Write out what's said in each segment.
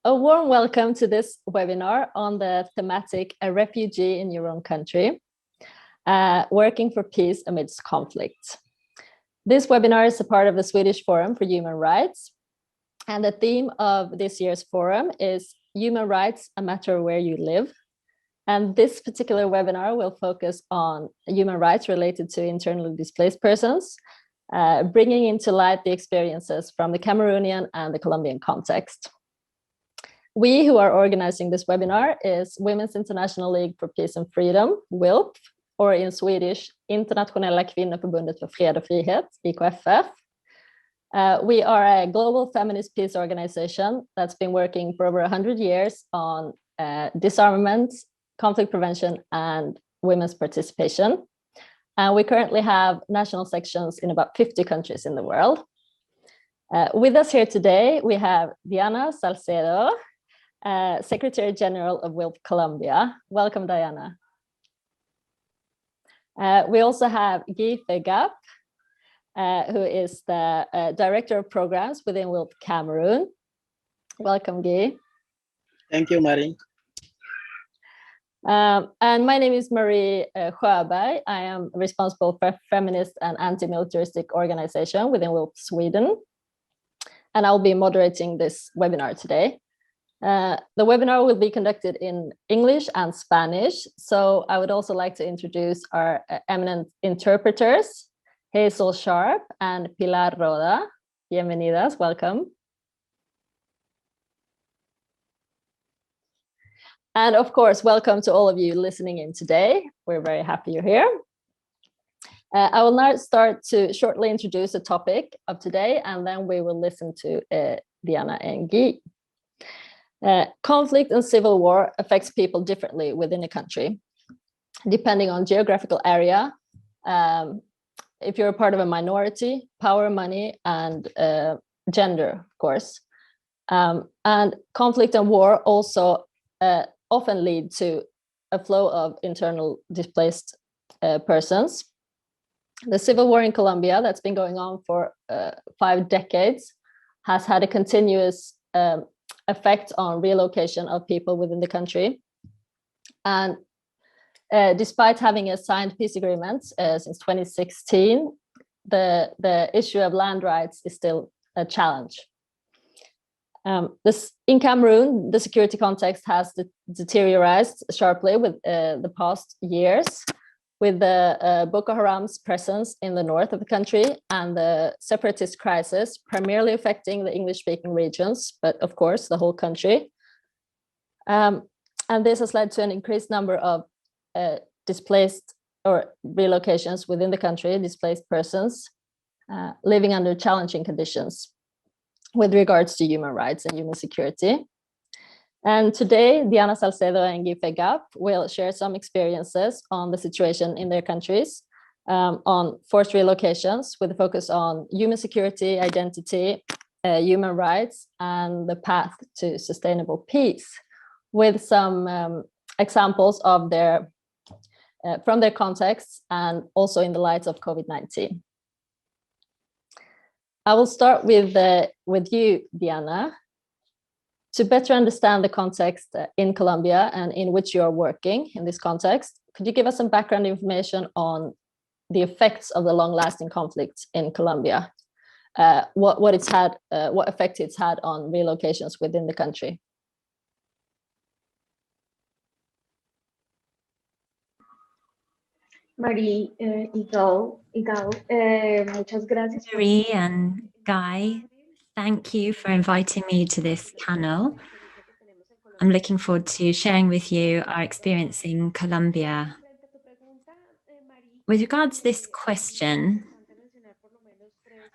A warm welcome to this webinar on the thematic A Refugee in Your Own Country, Working for Peace Amidst Conflict. This webinar is a part of the Swedish Forum for Human Rights, and the theme of this year's forum is Human Rights, a Matter Where You Live. And this particular webinar will focus on human rights related to internally displaced persons, bringing into light the experiences from the Cameroonian and the Colombian context. We who are organizing this webinar is Women's International League for Peace and Freedom, WILPF, or in Swedish, Internationella Kvinnoförbundet för Fred och Frihet, IKFF. We are a global feminist peace organization that's been working for over 100 years on disarmament, conflict prevention, and women's participation. And we currently have national sections in about 50 countries in the world. With us here today, we have Diana Salcedo, Secretary General of WILPF Colombia. Welcome, Diana. We also have Guy Feugap, who is the Director of Programs within WILPF Cameroon. Welcome, Guy. Thank you, Marie. And my name is Marie Sjöberg. I am responsible for feminist and anti-militaristic organization within WILPF Sweden. And I'll be moderating this webinar today. The webinar will be conducted in English and Spanish. So I would also like to introduce our eminent interpreters, Hazel Sharp and Pilar Roda. Bienvenidas, welcome. And of course, welcome to all of you listening in today. We're very happy you're here. I will now start to shortly introduce the topic of today, and then we will listen to Diana and Guy. Conflict and civil war affects people differently within a country, depending on geographical area, if you're a part of a minority, power, money, and gender, of course. And conflict and war also often lead to a flow of internal displaced persons. The civil war in Colombia that's been going on for 5 decades has had a continuous effect on relocation of people within the country. And despite having a signed peace agreement since 2016, the issue of land rights is still a challenge. In Cameroon, the security context has deteriorated sharply with the past years, with the Boko Haram's presence in the north of the country and the separatist crisis primarily affecting the English-speaking regions, but of course the whole country. And this has led to an increased number of displaced or relocations within the country, displaced persons living under challenging conditions with regards to human rights and human security. And today, Diana Salcedo and Guy Feugap will share some experiences on the situation in their countries, on forced relocations with a focus on human security, identity, human rights, and the path to sustainable peace, with some examples of from their contexts and also in the light of COVID-19. I will start with you, Diana. To better understand the context in Colombia and in which you are working in this context, could you give us some background information on the effects of the long-lasting conflict in Colombia? What effect it's had on relocations within the country? Marie, muchas gracias. Marie and Guy, thank you for inviting me to this panel. I'm looking forward to sharing with you our experience in Colombia. With regard to this question,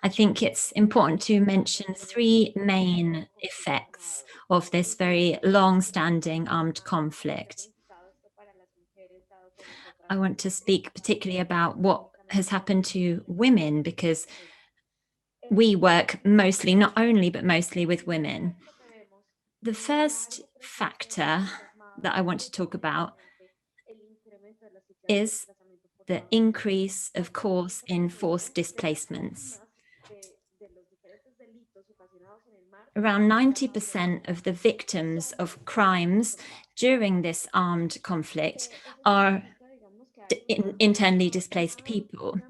I think it's important to mention 3 main effects of this very long-standing armed conflict. I want to speak particularly about what has happened to women, because we work mostly, not only, but mostly with women. The first factor that I want to talk about is the increase, of course, in forced displacements. Around 90% of the victims of crimes during this armed conflict are internally displaced people.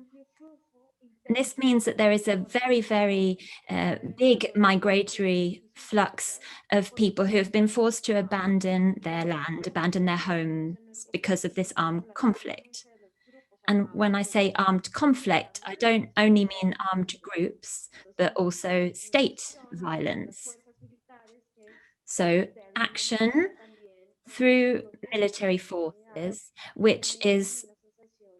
And this means that there is a very, very big migratory flux of people who have been forced to abandon their land, abandon their homes because of this armed conflict. And when I say armed conflict, I don't only mean armed groups, but also state violence. So action through military forces, which is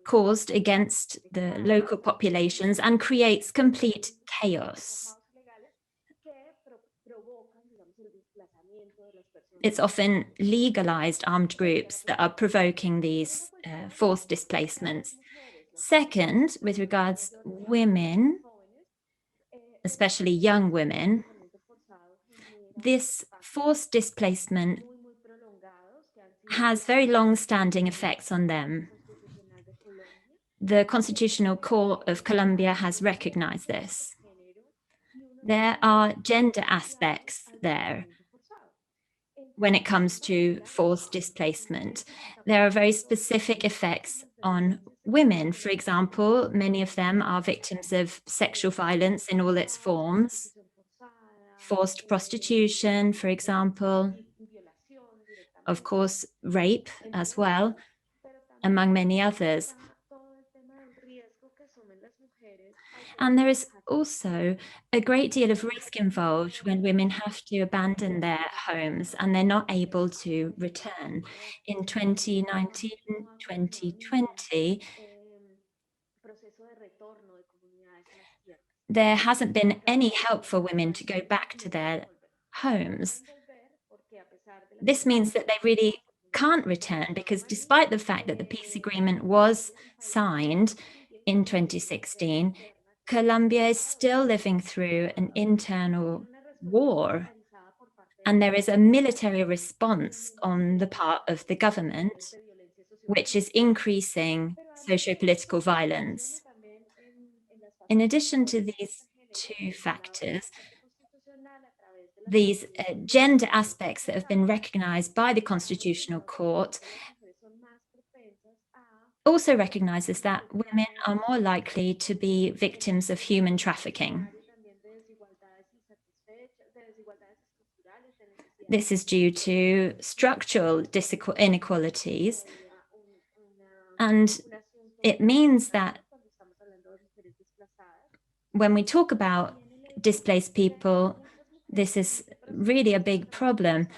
caused against the local populations and creates complete chaos. It's often legalized armed groups that are provoking these forced displacements. Second, with regards women, especially young women, this forced displacement has very long-standing effects on them. The Constitutional Court of Colombia has recognized this. There are gender aspects there when it comes to forced displacement. There are very specific effects on women. For example, many of them are victims of sexual violence in all its forms, forced prostitution, for example, of course, rape as well, among many others. And there is also a great deal of risk involved when women have to abandon their homes and they're not able to return. In 2019, 2020, there hasn't been any help for women to go back to their homes. This means that they really can't return because despite the fact that the peace agreement was signed in 2016, Colombia is still living through an internal war, and there is a military response on the part of the government, which is increasing socio-political violence. In addition to these two factors, these gender aspects that have been recognized by the Constitutional Court also recognizes that women are more likely to be victims of human trafficking. This is due to structural inequalities, and it means that when we talk about displaced people, this is really a big problem.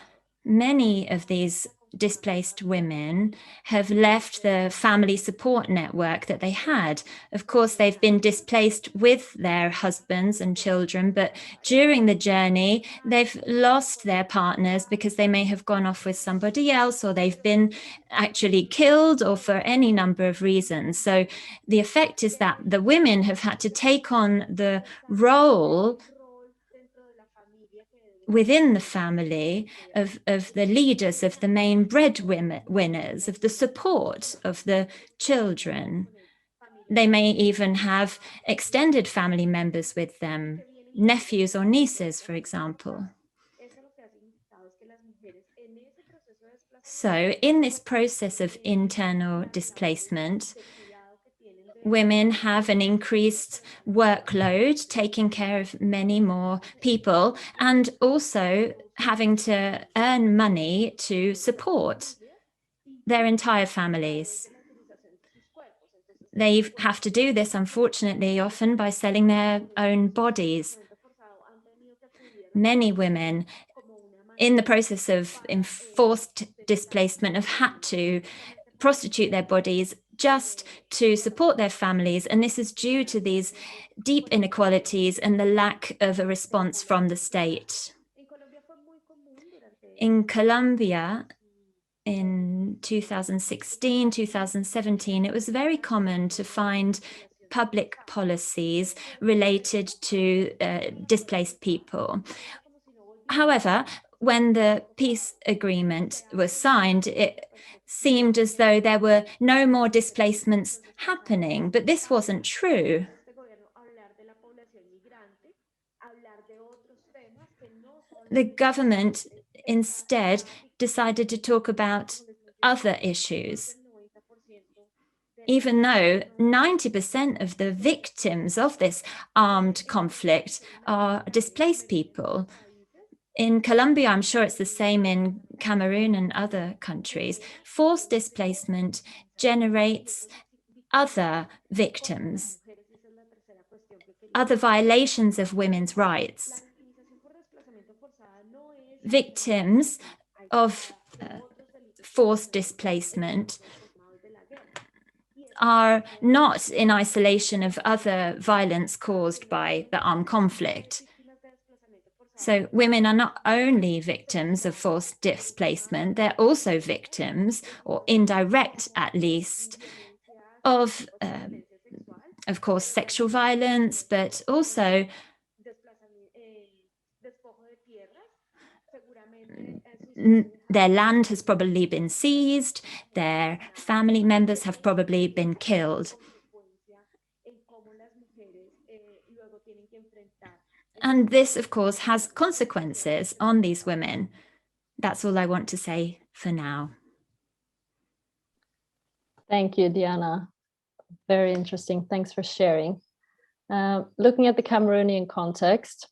Many of these displaced women have left the family support network that they had. Of course, they've been displaced with their husbands and children, but during the journey, they've lost their partners because they may have gone off with somebody else, or they've been actually killed, or for any number of reasons. So the effect is that the women have had to take on the role within the family of the leaders, of the main breadwinners, of the support of the children. They may even have extended family members with them, nephews or nieces, for example. So in this process of internal displacement, women have an increased workload, taking care of many more people, and also having to earn money to support their entire families. They have to do this, unfortunately, often by selling their own bodies. Many women in the process of enforced displacement have had to prostitute their bodies just to support their families. And this is due to these deep inequalities and the lack of a response from the state. In Colombia, in 2016, 2017, it was very common to find public policies related to displaced people. However, when the peace agreement was signed, it seemed as though there were no more displacements happening, but this wasn't true. The government instead decided to talk about other issues, even though 90% of the victims of this armed conflict are displaced people. In Colombia, I'm sure it's the same in Cameroon and other countries. Forced displacement generates other victims, other violations of women's rights. Victims of forced displacement are not in isolation of other violence caused by the armed conflict. So women are not only victims of forced displacement, they're also victims, or indirect at least, of course, sexual violence, but also their land has probably been seized, their family members have probably been killed. And this, of course, has consequences on these women. That's all I want to say for now. Thank you, Diana. Very interesting. Thanks for sharing. Looking at the Cameroonian context,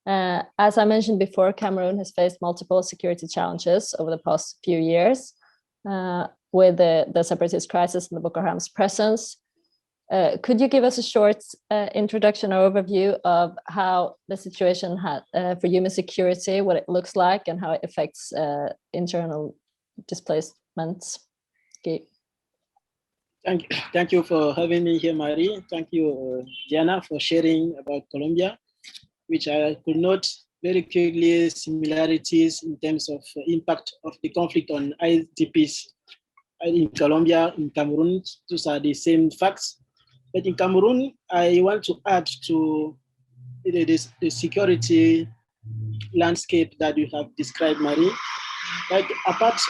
as I mentioned before, Cameroon has faced multiple security challenges over the past few years with the separatist crisis and the Boko Haram's presence. Could you give us a short introduction or overview of how the situation for human security, what it looks like, and how it affects internal displacements? Okay. Thank you for having me here, Marie. Thank you, Diana, for sharing about Colombia, which I could note very quickly similarities in terms of impact of the conflict on IDPs in Colombia, in Cameroon. Those are the same facts. But in Cameroon, I want to add to the security landscape that you have described, Marie. Like apart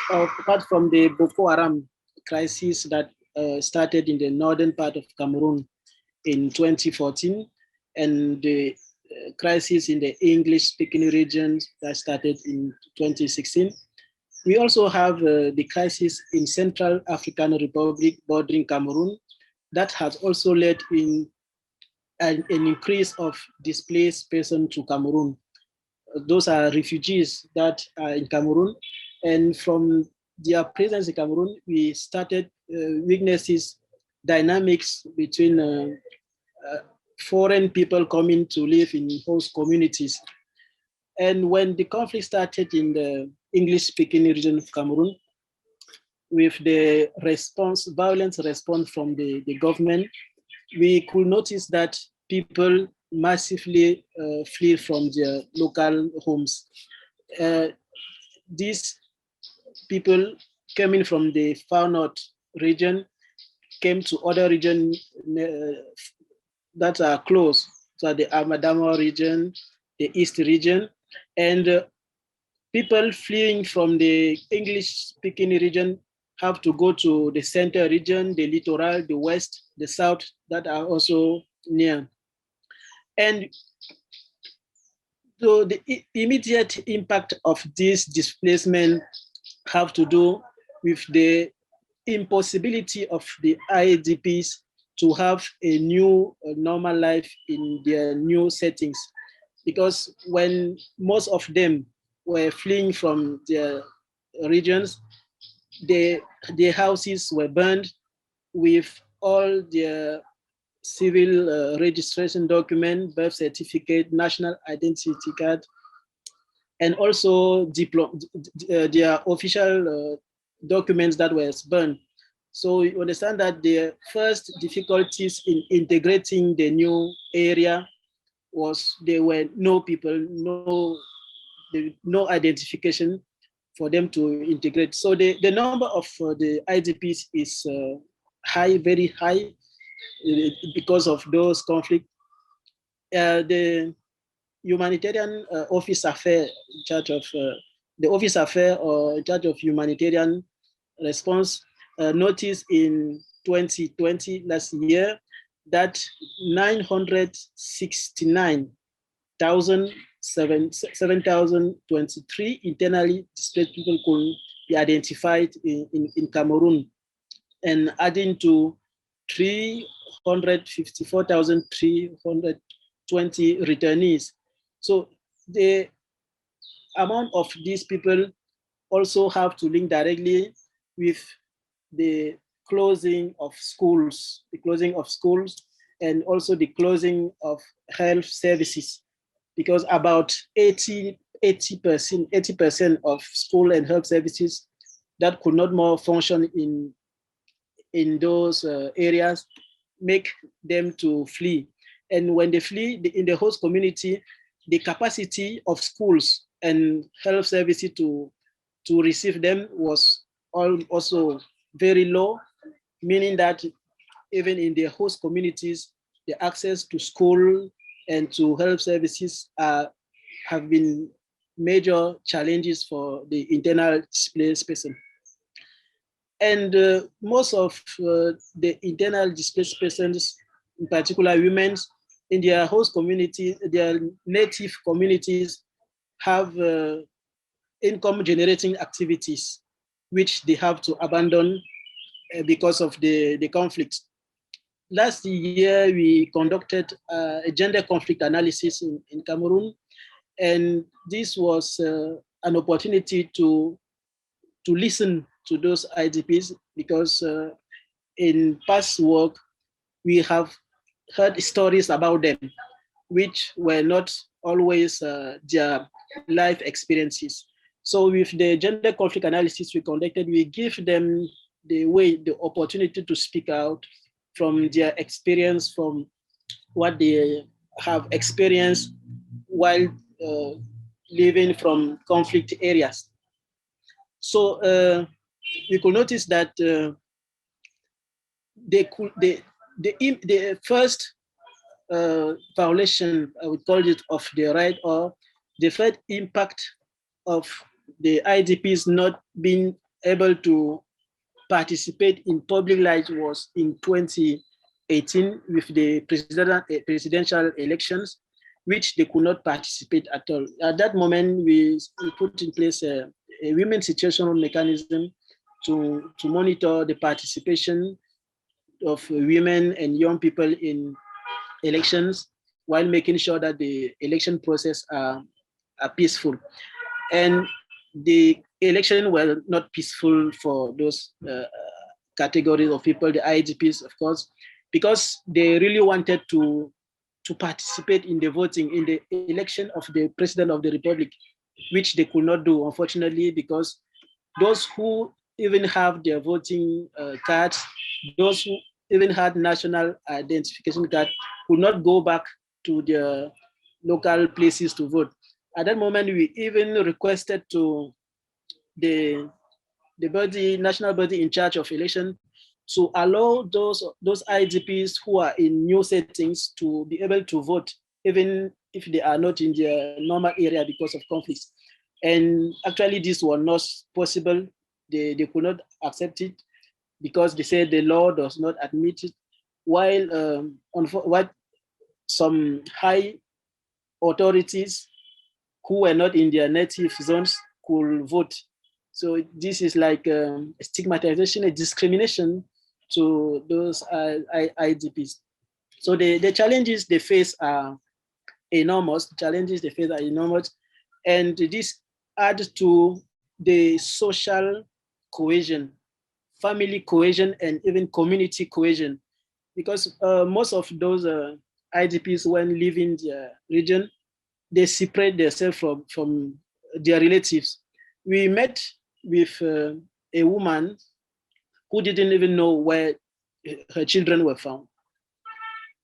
from the Boko Haram crisis that started in the northern part of Cameroon in 2014, and the crisis in the English-speaking regions that started in 2016. We also have the crisis in Central African Republic bordering Cameroon that has also led in an increase of displaced persons to Cameroon. Those are refugees that are in Cameroon, and from their presence in Cameroon, we started witnesses dynamics between foreign people coming to live in host communities. And when the conflict started in the English-speaking region of Cameroon, with the violent response from the government, we could notice that people massively flee from their local homes. These people coming from the far north region came to other regions that are close, so the Amadama region, the East region, and people fleeing from the English-speaking region have to go to the center region, the littoral, the west, the south, that are also near. And so the immediate impact of this displacement have to do with the impossibility of the IDPs to have a new normal life in their new settings. Because when most of them were fleeing from their regions, their houses were burned with all their civil registration document, birth certificate, national identity card, and also their official documents that were burned. So you understand that the first difficulties in integrating the new area was there were no people, no identification for them to integrate. So the number of the IDPs is high, very high, because of those conflicts. The humanitarian office affair in charge of the office affair or in charge of humanitarian response noticed in 2020 last year that 969,000 7,023 internally displaced people could be identified in Cameroon, and adding to 354,320 returnees. So the amount of these people also have to link directly with the closing of schools, and also the closing of health services, because about 80% of school and health services that could not more function in those areas make them to flee. And when they flee in the host community, the capacity of schools and health services to receive them was also very low, meaning that even in the host communities, the access to school and to health services have been major challenges for the internal displaced person. And most of the internal displaced persons, in particular women, in their host community, their native communities, have income generating activities, which they have to abandon because of the conflict. Last year, we conducted a gender conflict analysis in Cameroon, and this was an opportunity to listen to those IDPs, because in past work, we have heard stories about them, which were not always their life experiences. So with the gender conflict analysis we conducted, we give them the opportunity to speak out from their experience, from what they have experienced while living from conflict areas. So we could notice that the first violation, I would call it, of the right, or the first impact of the IDPs not being able to participate in public life was in 2018 with the presidential elections, which they could not participate at all. At that moment, we put in place a women's situational mechanism to monitor the participation of women and young people in elections, while making sure that the election process are peaceful. And the election were not peaceful for those categories of people, the IDPs, of course, because they really wanted to participate in the voting in the election of the president of the republic, which they could not do, unfortunately, because those who even have their voting cards, those who even had national identification card, could not go back to their local places to vote. At that moment, we even requested to the national body in charge of election to allow those IDPs who are in new settings to be able to vote, even if they are not in their normal area because of conflicts. And actually, this was not possible. They could not accept it because they said the law does not admit it, while what some high authorities who were not in their native zones could vote. So this is like a stigmatization, a discrimination to those IDPs. So the challenges they face are enormous. And this adds to the social cohesion, family cohesion, and even community cohesion, because most of those IDPs, when leaving their region, they separate themselves from their relatives. We met with a woman who didn't even know where her children were found,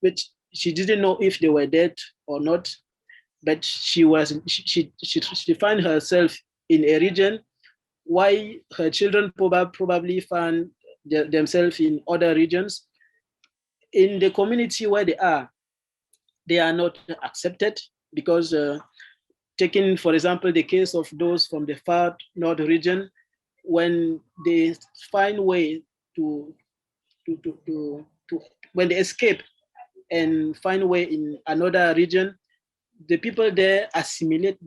but she didn't know if they were dead or not. But she found herself in a region while her children probably found themselves in other regions. In the community where they are not accepted, because taking, for example, the case of those from the far north region, when they find way when they escape and find way in another region, the people there assimilate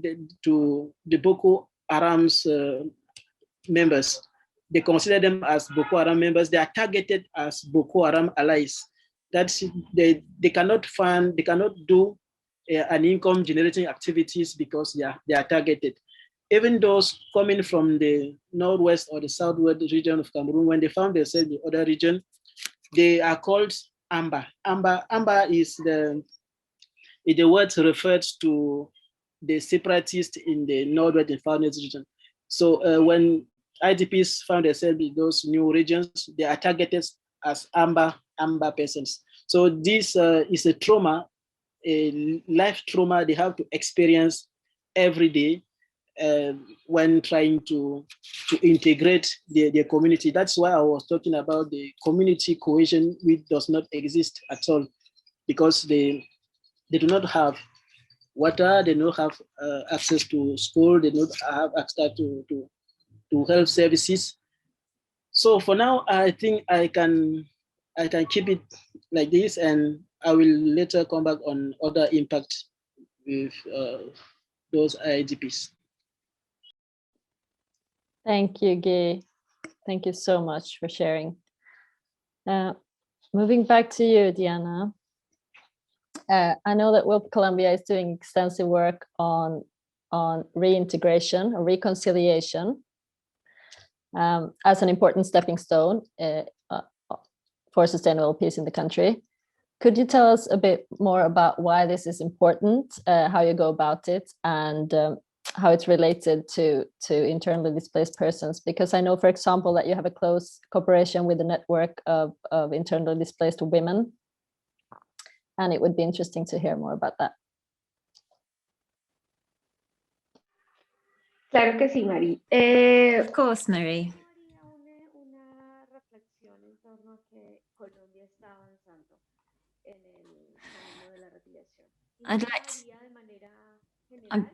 to the Boko Haram's members. They consider them as Boko Haram members. They are targeted as Boko Haram allies. That's they cannot fund, they cannot do an income generating activities because they are targeted. Even those coming from the northwest or the southwest region of Cameroon, when they found themselves in the other region, they are called Amba. Amba is the word referred to the separatists in the northwest and southwest region. So when IDPs found themselves in those new regions, they are targeted as Amba persons. So this is a trauma, a life trauma they have to experience every day when trying to integrate their community. That's why I was talking about the community cohesion, which does not exist at all, because they do not have water, they don't have access to school, they don't have access to health services. So for now, I think I can keep it like this, and I will later come back on other impact with those IDPs. Thank you, Guy. Thank you so much for sharing. Moving back to you, Diana. I know that WILPF Colombia is doing extensive work on reintegration or reconciliation as an important stepping stone for sustainable peace in the country. Could you tell us a bit more about why this is important, how you go about it, and how it's related to internally displaced persons? Because I know, for example, that you have a close cooperation with the network of internally displaced women, and it would be interesting to hear more about that. Claro que sí, Mari. Of course, Marie. I'd like to,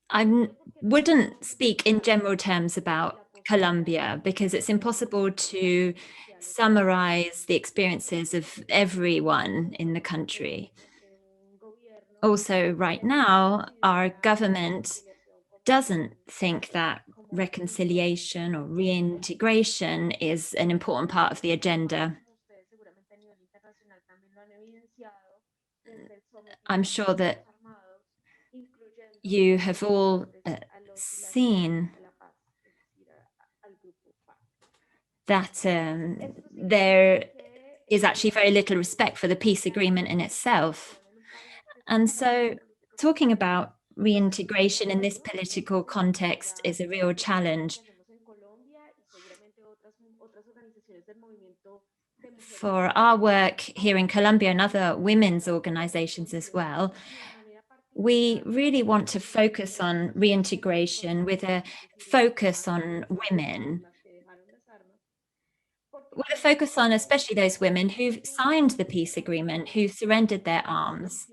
I wouldn't speak in general terms about Colombia because it's impossible to summarize the experiences of everyone in the country. Also, right now, our government doesn't think that reconciliation or reintegration is an important part of the agenda. I'm sure that you have all seen that there is actually very little respect for the peace agreement in itself. And so talking about reintegration in this political context is a real challenge for our work here in Colombia and other women's organizations as well. We really want to focus on reintegration with a focus on women, with a focus on especially those women who've signed the peace agreement, who surrendered their arms.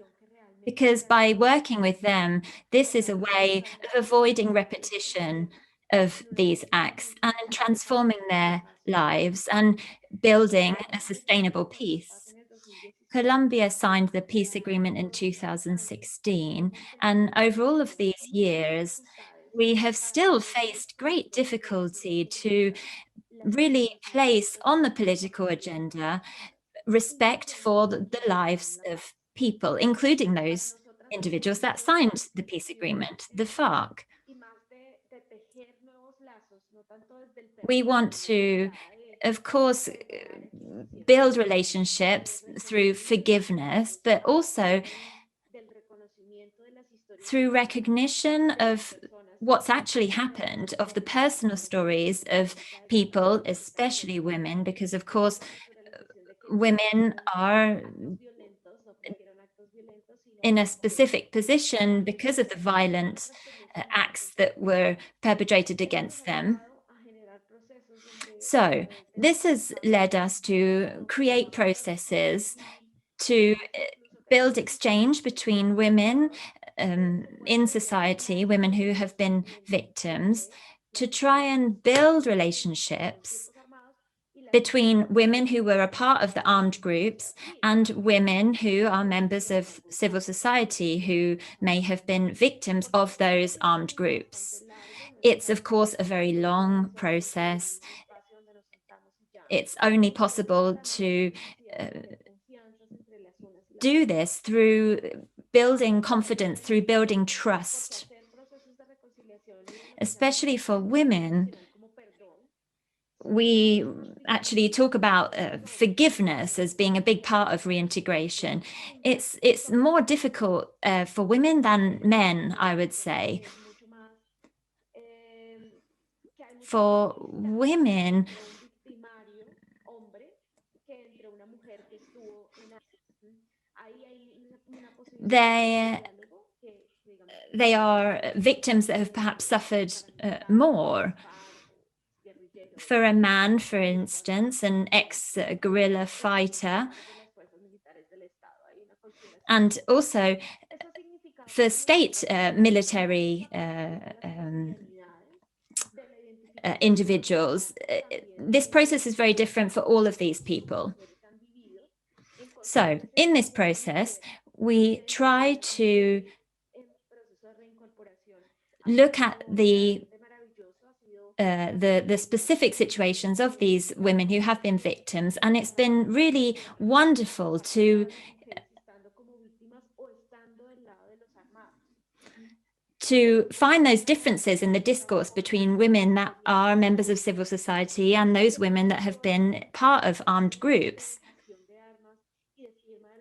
Because by working with them, this is a way of avoiding repetition of these acts and transforming their lives and building a sustainable peace. Colombia signed the peace agreement in 2016, and over all of these years, we have still faced great difficulty to really place on the political agenda respect for the lives of people, including those individuals that signed the peace agreement, the FARC. We want to, of course, build relationships through forgiveness, but also through recognition of what's actually happened, of the personal stories of people, especially women, because of course, women are in a specific position because of the violent acts that were perpetrated against them. So this has led us to create processes to build exchange between women in society, women who have been victims, to try and build relationships between women who were a part of the armed groups and women who are members of civil society who may have been victims of those armed groups. It's, of course, a very long process. It's only possible to do this through building confidence, through building trust. Especially for women, we actually talk about forgiveness as being a big part of reintegration. It's more difficult for women than men, I would say. For women, they are victims that have perhaps suffered more. For a man, for instance, an ex-guerrilla fighter, and also for state military individuals, this process is very different for all of these people. So in this process, we try to look at the specific situations of these women who have been victims, and it's been really wonderful to find those differences in the discourse between women that are members of civil society and those women that have been part of armed groups.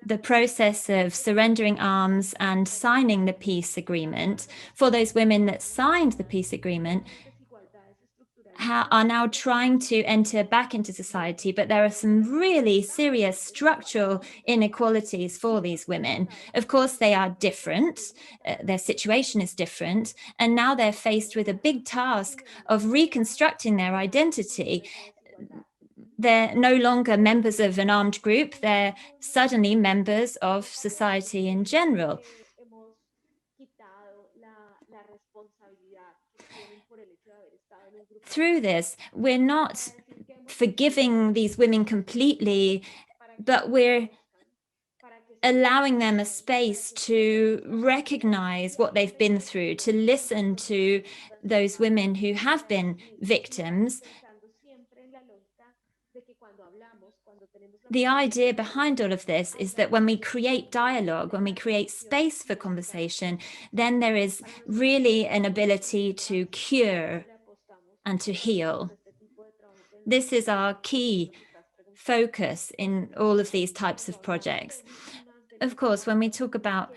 The process of surrendering arms and signing the peace agreement, for those women that signed the peace agreement, are now trying to enter back into society, but there are some really serious structural inequalities for these women. Of course, they are different, their situation is different, and now they're faced with a big task of reconstructing their identity. They're no longer members of an armed group, they're suddenly members of society in general. Through this, we're not forgiving these women completely, but we're allowing them a space to recognize what they've been through, to listen to those women who have been victims. The idea behind all of this is that when we create dialogue, when we create space for conversation, then there is really an ability to cure and to heal. This is our key focus in all of these types of projects. Of course, when we talk about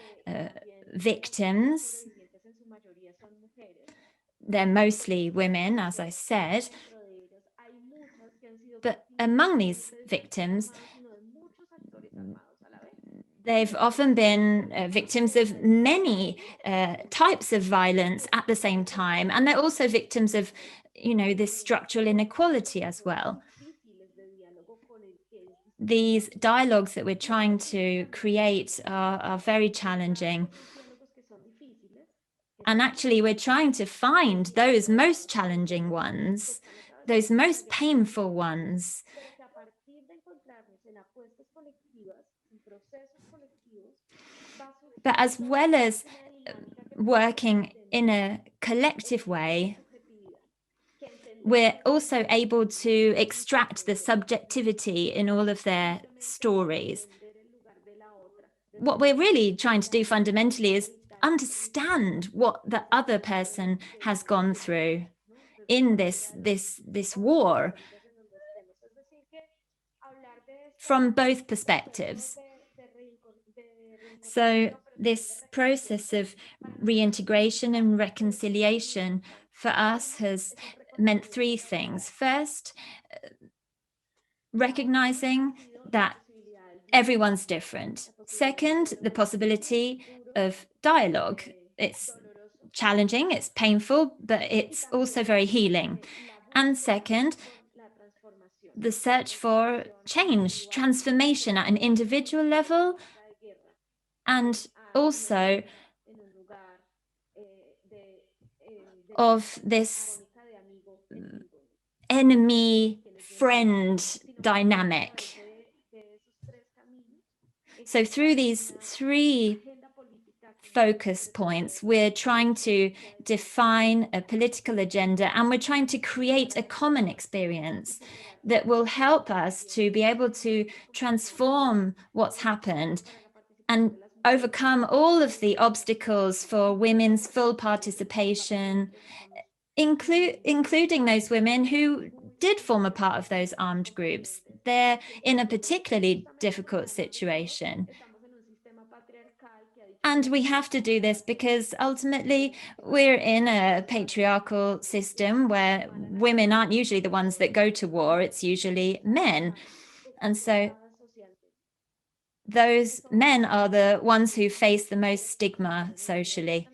victims, they're mostly women, as I said, but among these victims, they've often been victims of many types of violence at the same time, and they're also victims of, this structural inequality as well. These dialogues that we're trying to create are very challenging. And actually, we're trying to find those most challenging ones, those most painful ones. But as well as working in a collective way, we're also able to extract the subjectivity in all of their stories. What we're really trying to do fundamentally is understand what the other person has gone through in this war from both perspectives. So this process of reintegration and reconciliation for us has meant three things. First, recognizing that everyone's different. Second, the possibility of dialogue. It's challenging, it's painful, but it's also very healing. And second, the search for change, transformation at an individual level, and also of this enemy friend dynamic. So through these three focus points, we're trying to define a political agenda, and we're trying to create a common experience that will help us to be able to transform what's happened and overcome all of the obstacles for women's full participation, including those women who did form a part of those armed groups. They're in a particularly difficult situation. And we have to do this because ultimately we're in a patriarchal system where women aren't usually the ones that go to war, it's usually men. And so those men are the ones who face the most stigma socially.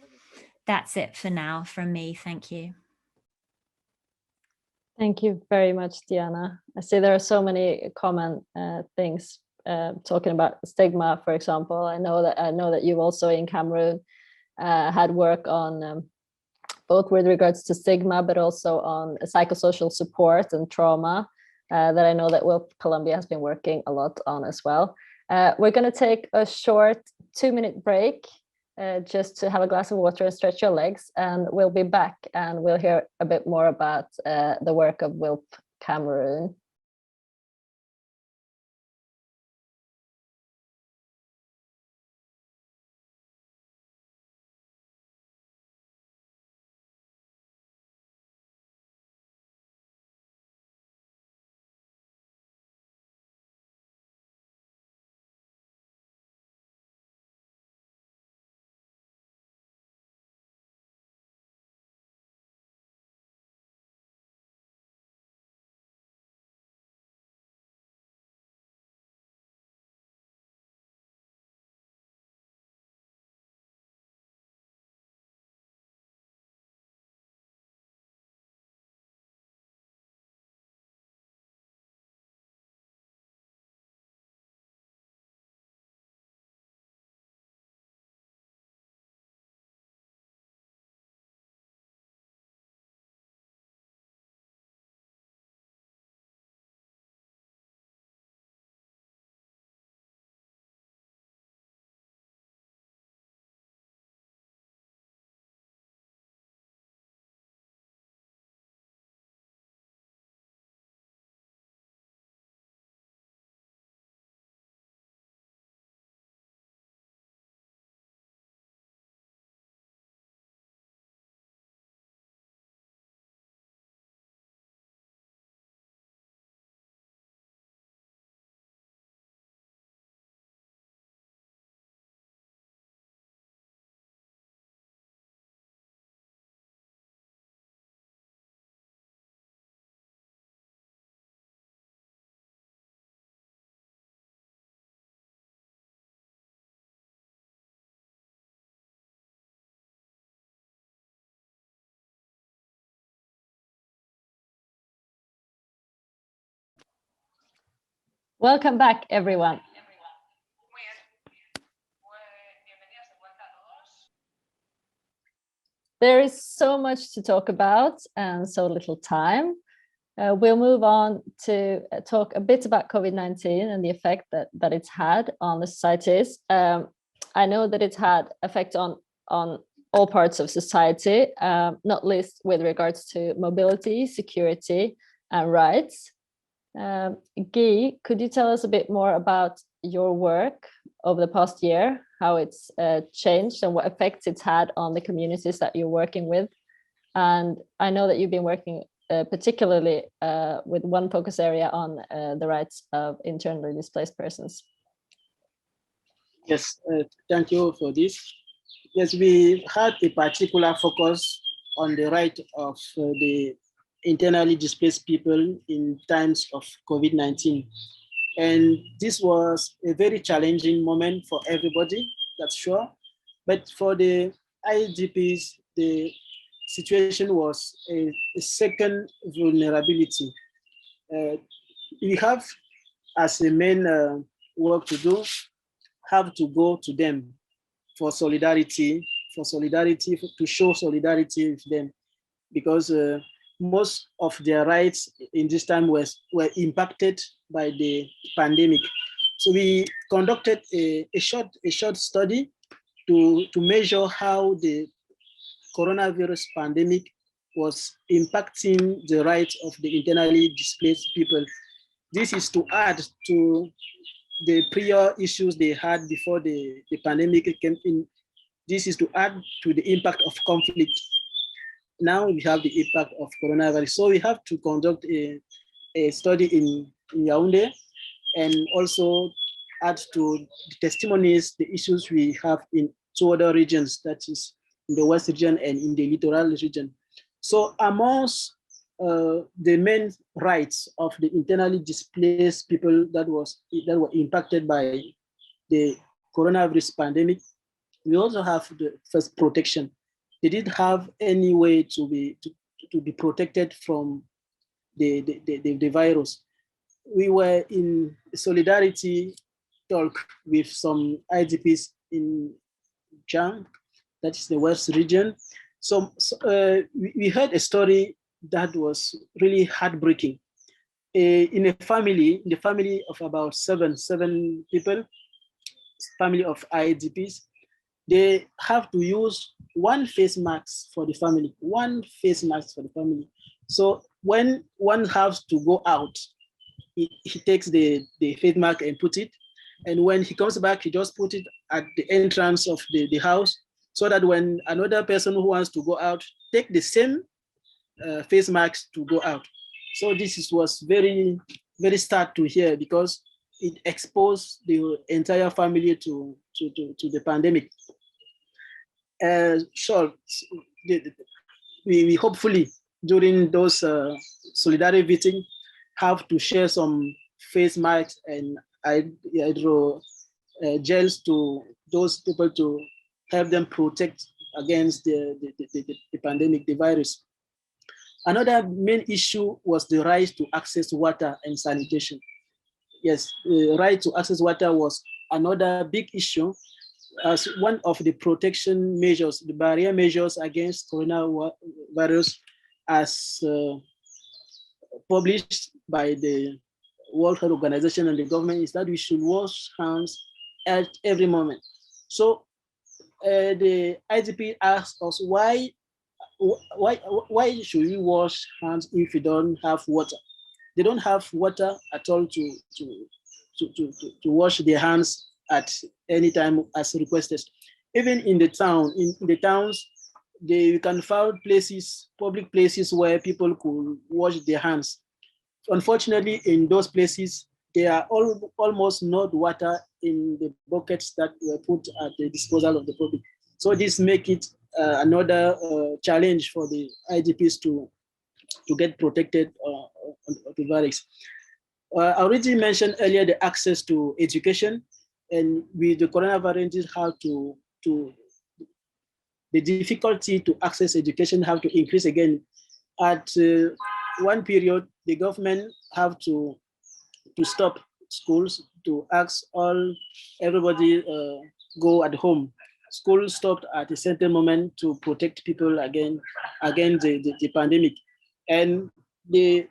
That's it for now from me. Thank you. Thank you very much, Diana. I see there are so many common things talking about stigma, for example. I know that you also in Cameroon had work on both with regards to stigma, but also on psychosocial support and trauma that I know that WILPF Colombia has been working a lot on as well. We're going to take a short 2-minute break just to have a glass of water and stretch your legs, and we'll be back and we'll hear a bit more about the work of WILPF Cameroon. Welcome back, everyone. There is so much to talk about and so little time. We'll move on to talk a bit about COVID-19 and the effect that it's had on the societies. I know that it's had effect on all parts of society, not least with regards to mobility, security, and rights. Guy, could you tell us a bit more about your work over the past year, how it's changed and what effects it's had on the communities that you're working with? And I know that you've been working particularly with one focus area on the rights of internally displaced persons. Yes, thank you for this. Yes, we had a particular focus on the right of the internally displaced people in times of COVID-19. And this was a very challenging moment for everybody, that's sure. But for the IDPs, the situation was a second vulnerability. We have, as a main work to do, have to go to them for solidarity, to show solidarity with them, because most of their rights in this time were impacted by the pandemic. So we conducted a short study to measure how the coronavirus pandemic was impacting the rights of the internally displaced people. This is to add to the prior issues they had before the pandemic came in. This is to add to the impact of conflict. Now we have the impact of coronavirus. So we have to conduct a study in Yaoundé and also add to the testimonies, the issues we have in two other regions, that is in the West region and in the littoral region. So amongst the main rights of the internally displaced people that were impacted by the coronavirus pandemic, we also have the first protection. They didn't have any way to be protected from the virus. We were in solidarity talk with some IDPs in Jang, that is the West region. So we heard a story that was really heartbreaking. In the family of about seven people, family of IDPs, they have to use one face mask for the family, So when one has to go out, he takes the face mask and put it. And when he comes back, he just put it at the entrance of the house, so that when another person who wants to go out, take the same face mask to go out. So this was very, very sad to hear, because it exposed the entire family to the pandemic. Sure, we hopefully during those solidarity meetings have to share some face masks and hydro gels to those people to help them protect against the pandemic, the virus. Another main issue was the right to access water and sanitation. Yes, the right to access water was another big issue, as one of the protection measures, the barrier measures against coronavirus, as published by the World Health Organization and the government, is that we should wash hands at every moment. So the IDP asked us, why should we wash hands if we don't have water? They don't have water at all to wash their hands at any time as requested. Even in the town, in the towns, you can find places, public places where people could wash their hands. Unfortunately, in those places, there are almost no water in the buckets that were put at the disposal of the public. So this makes it another challenge for the IDPs to get protected of the virus. I already mentioned earlier the access to education, and with the coronavirus, how the difficulty to access education have to increase again. At one period, the government have to stop schools, to ask everybody go at home. School stopped at a certain moment to protect people against the pandemic. And the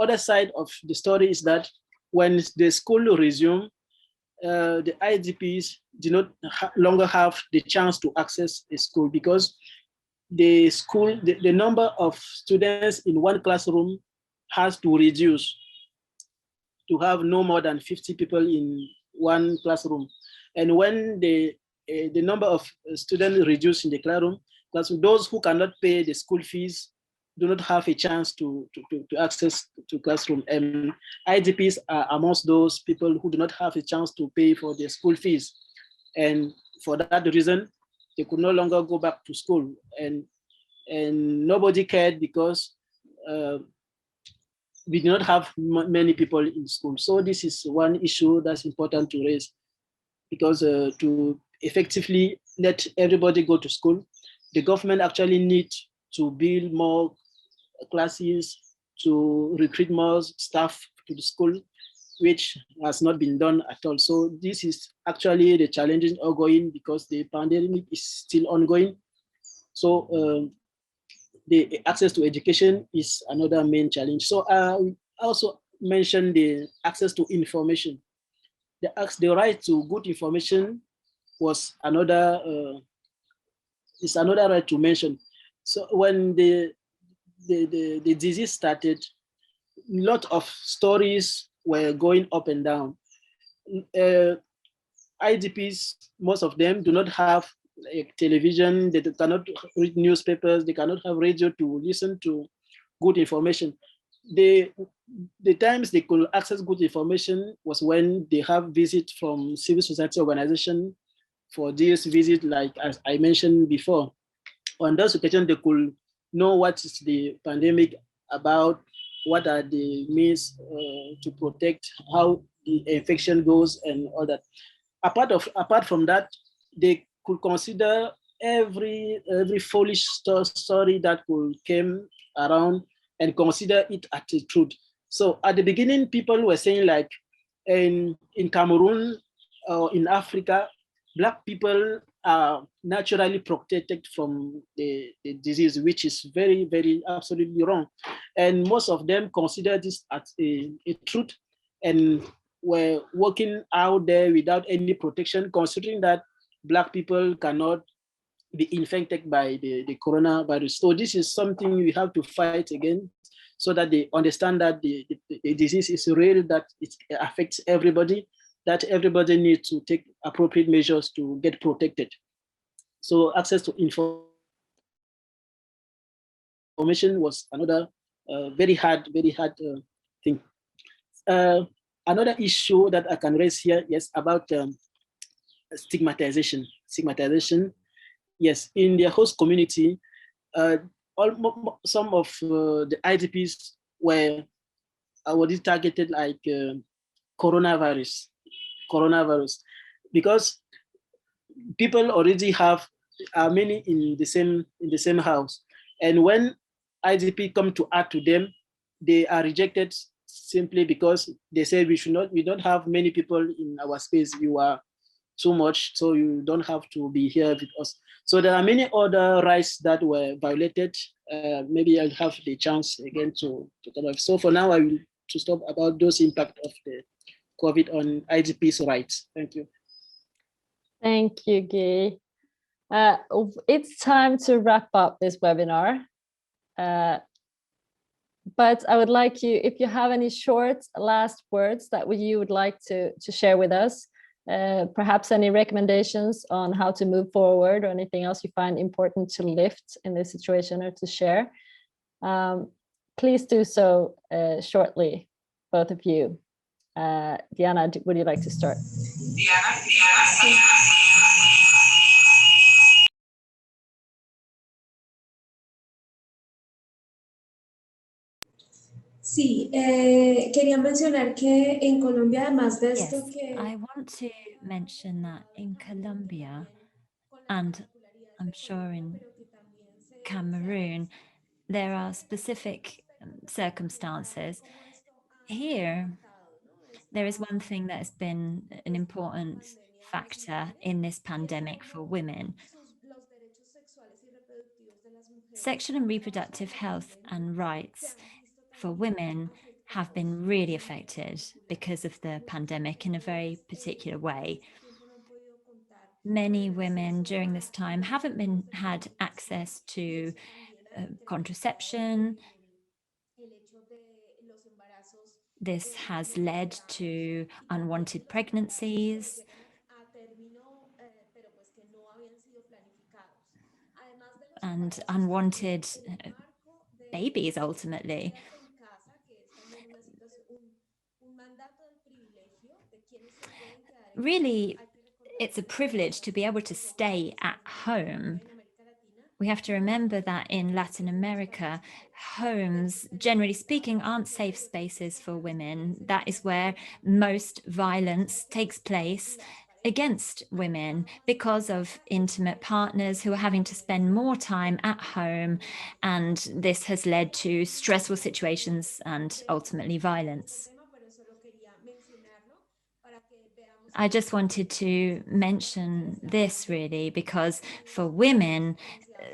other side of the story is that when the school resumed, the IDPs do not longer have the chance to access a school, because the number of students in one classroom has to reduce to have no more than 50 people in one classroom. And when the number of students reduce in the classroom, those who cannot pay the school fees do not have a chance to access to classroom. And IDPs are amongst those people who do not have a chance to pay for their school fees. And for that reason, they could no longer go back to school. And nobody cared, because we do not have many people in school. So this is one issue that's important to raise, because to effectively let everybody go to school, the government actually needs to build more classes, to recruit more staff to the school, which has not been done at all. So this is actually the challenges ongoing, because the pandemic is still ongoing. So the access to education is another main challenge. So I also mentioned the access to information. The right to good information was another is another right to mention. So when the disease started, a lot of stories were going up and down. IDPs, most of them do not have like television, they cannot read newspapers, they cannot have radio to listen to good information. The times they could access good information was when they have visits from civil society organization. For this visit, like as I mentioned before, on those occasions they could know what is the pandemic about, what are the means to protect, how the infection goes and all that. Apart from that, they could consider every foolish story that could came around and consider it as the truth. So at the beginning, people were saying like in Cameroon or in Africa, Black people are naturally protected from the disease, which is very, very absolutely wrong. And most of them consider this as a truth and were working out there without any protection, considering that Black people cannot be infected by the coronavirus. So this is something we have to fight against so that they understand that the disease is real, that it affects everybody, that everybody needs to take appropriate measures to get protected. So access to information was another very hard thing. Another issue that I can raise here, yes, about stigmatization. Yes, in the host community, some of the IDPs were already targeted like coronavirus, because people already have many in the same house, and when IDP come to add to them, they are rejected simply because they say we don't have many people in our space. You are too much, so you don't have to be here with us. So there are many other rights that were violated. Maybe I'll have the chance again to talk about. So for now, I will to stop about those impact of the COVID on IDP's rights. Thank you. Thank you, Guy. It's time to wrap up this webinar. But I would like you, if you have any short last words that you would like to share with us, perhaps any recommendations on how to move forward or anything else you find important to lift in this situation or to share, please do so shortly, both of you. Diana, would you like to start? Sí, quería mencionar que en Colombia, además de esto que... I want to mention that in Colombia, and I'm sure in Cameroon, there are specific circumstances. Here, there is one thing that has been an important factor in this pandemic for women. Sexual and reproductive health and rights for women have been really affected because of the pandemic in a very particular way. Many women during this time haven't had access to contraception. This has led to unwanted pregnancies and unwanted babies, ultimately. Really, it's a privilege to be able to stay at home. We have to remember that in Latin America, homes, generally speaking, aren't safe spaces for women. That is where most violence takes place against women because of intimate partners who are having to spend more time at home, and this has led to stressful situations and ultimately violence. I just wanted to mention this really because for women,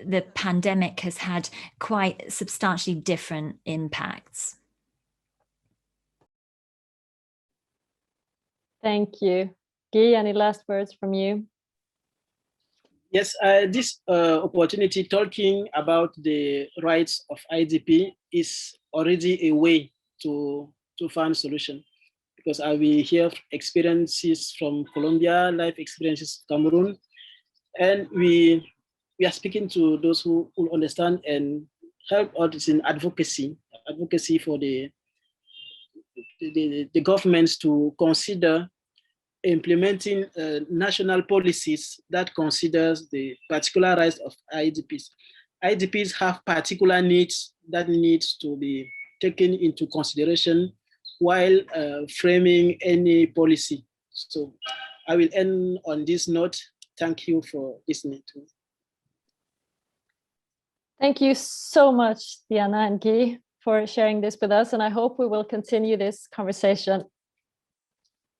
the pandemic has had quite substantially different impacts. Thank you. Guy, any last words from you? Yes, this opportunity talking about the rights of IDP is already a way to find solution, because I will hear experiences from Colombia, life experiences Cameroon, and we are speaking to those who understand and help us in advocacy for the governments to consider implementing national policies that considers the particular rights of IDPs. IDPs have particular needs that needs to be taken into consideration while framing any policy. So I will end on this note. Thank you for listening to me. Thank you so much, Diana and Guy, for sharing this with us. And I hope we will continue this conversation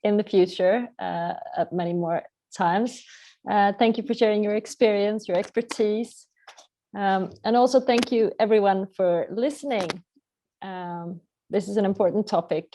in the future at many more times. Thank you for sharing your experience, your expertise. And also thank you everyone for listening. This is an important topic